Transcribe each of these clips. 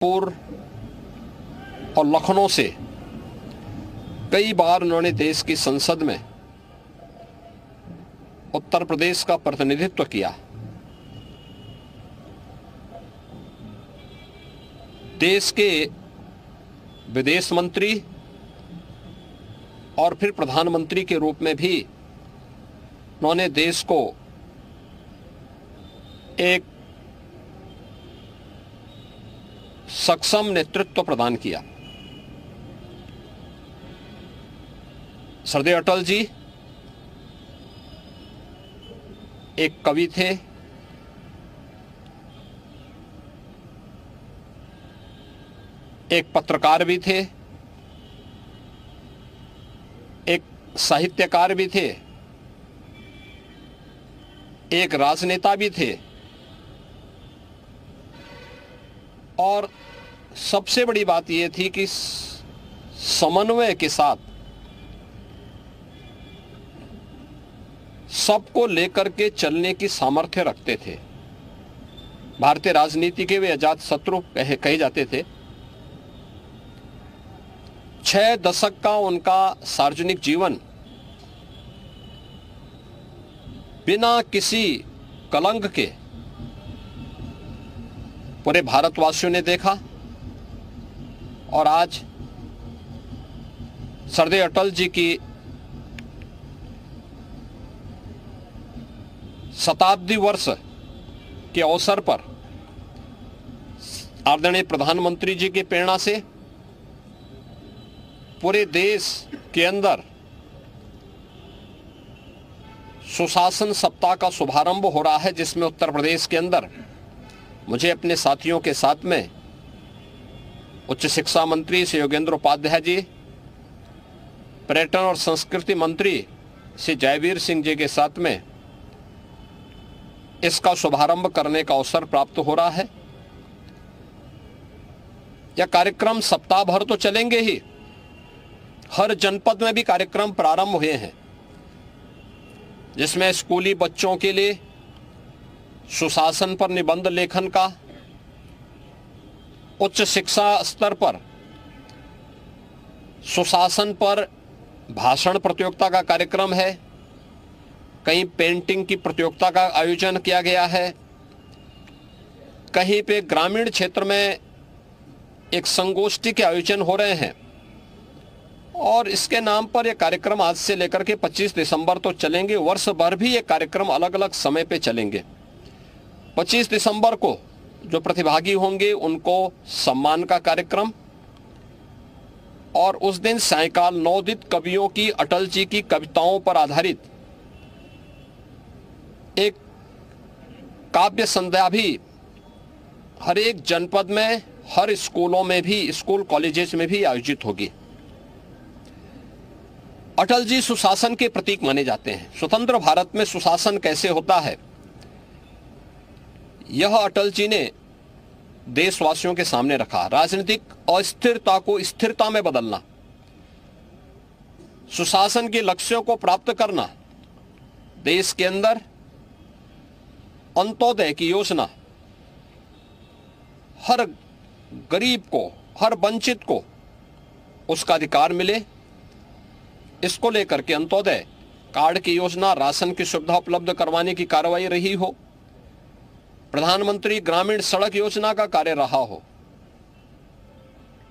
नागपुर और लखनऊ से कई बार उन्होंने देश की संसद में उत्तर प्रदेश का प्रतिनिधित्व किया। देश के विदेश मंत्री और फिर प्रधानमंत्री के रूप में भी उन्होंने देश को एक सक्षम नेतृत्व प्रदान किया। श्रद्धेय अटल जी एक कवि थे, एक पत्रकार भी थे, एक साहित्यकार भी थे, एक राजनेता भी थे और सबसे बड़ी बात यह थी कि समन्वय के साथ सबको लेकर के चलने की सामर्थ्य रखते थे। भारतीय राजनीति के वे अजात शत्रु कहे जाते थे। 6 दशक का उनका सार्वजनिक जीवन बिना किसी कलंक के पूरे भारतवासियों ने देखा और आज श्रद्धेय अटल जी की शताब्दी वर्ष के अवसर पर आदरणीय प्रधानमंत्री जी की प्रेरणा से पूरे देश के अंदर सुशासन सप्ताह का शुभारंभ हो रहा है, जिसमें उत्तर प्रदेश के अंदर मुझे अपने साथियों के साथ में उच्च शिक्षा मंत्री श्री योगेंद्र उपाध्याय जी, पर्यटन और संस्कृति मंत्री श्री जयवीर सिंह जी के साथ में इसका शुभारंभ करने का अवसर प्राप्त हो रहा है। यह कार्यक्रम सप्ताह भर तो चलेंगे ही, हर जनपद में भी कार्यक्रम प्रारंभ हुए हैं, जिसमें स्कूली बच्चों के लिए सुशासन पर निबंध लेखन का, उच्च शिक्षा स्तर पर सुशासन पर भाषण प्रतियोगिता का कार्यक्रम है, कहीं पेंटिंग की प्रतियोगिता का आयोजन किया गया है, कहीं पे ग्रामीण क्षेत्र में एक संगोष्ठी के आयोजन हो रहे हैं और इसके नाम पर यह कार्यक्रम आज से लेकर के 25 दिसंबर तो चलेंगे। वर्ष भर भी ये कार्यक्रम अलग अलग समय पे चलेंगे। 25 दिसंबर को जो प्रतिभागी होंगे उनको सम्मान का कार्यक्रम और उस दिन सायंकाल नवोदित कवियों की अटल जी की कविताओं पर आधारित एक काव्य संध्या भी हर एक जनपद में, हर स्कूलों में भी, स्कूल कॉलेजेस में भी आयोजित होगी। अटल जी सुशासन के प्रतीक माने जाते हैं। स्वतंत्र भारत में सुशासन कैसे होता है, यह अटल जी ने देशवासियों के सामने रखा। राजनीतिक अस्थिरता को स्थिरता में बदलना, सुशासन के लक्ष्यों को प्राप्त करना, देश के अंदर अंत्योदय की योजना, हर गरीब को, हर वंचित को उसका अधिकार मिले, इसको लेकर के अंत्योदय कार्ड की योजना, राशन की सुविधा उपलब्ध करवाने की कार्रवाई रही हो, प्रधानमंत्री ग्रामीण सड़क योजना का कार्य रहा हो,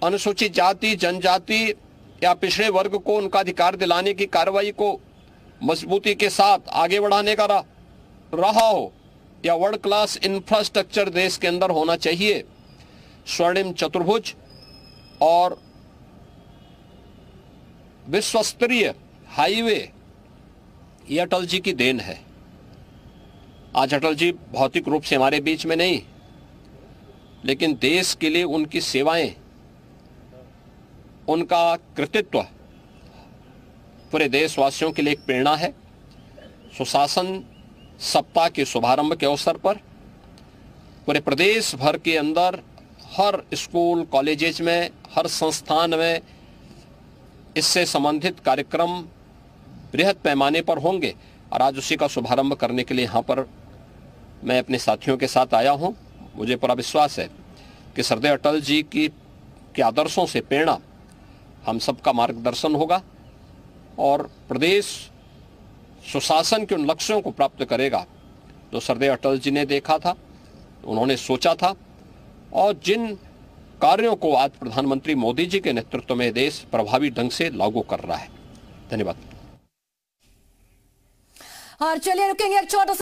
अनुसूचित जाति जनजाति या पिछड़े वर्ग को उनका अधिकार दिलाने की कार्रवाई को मजबूती के साथ आगे बढ़ाने का रहा हो, या वर्ल्ड क्लास इंफ्रास्ट्रक्चर देश के अंदर होना चाहिए, स्वर्णिम चतुर्भुज और विश्व स्तरीय हाईवे, ये अटल जी की देन है। आज अटल जी भौतिक रूप से हमारे बीच में नहीं, लेकिन देश के लिए उनकी सेवाएं, उनका कृतित्व पूरे देशवासियों के लिए एक प्रेरणा है। सुशासन सप्ताह के शुभारंभ के अवसर पर पूरे प्रदेश भर के अंदर हर स्कूल कॉलेजेस में, हर संस्थान में इससे संबंधित कार्यक्रम बृहद पैमाने पर होंगे और आज उसी का शुभारंभ करने के लिए यहाँ पर मैं अपने साथियों के साथ आया हूँ। मुझे पूरा विश्वास है कि सरदेव अटल जी के आदर्शों से प्रेरणा हम सबका मार्गदर्शन होगा और प्रदेश सुशासन के उन लक्ष्यों को प्राप्त करेगा जो सरदेव अटल जी ने देखा था, उन्होंने सोचा था और जिन कार्यों को आज प्रधानमंत्री मोदी जी के नेतृत्व में देश प्रभावी ढंग से लागू कर रहा है। धन्यवाद। और चलिए रुकेंगे एक छोटा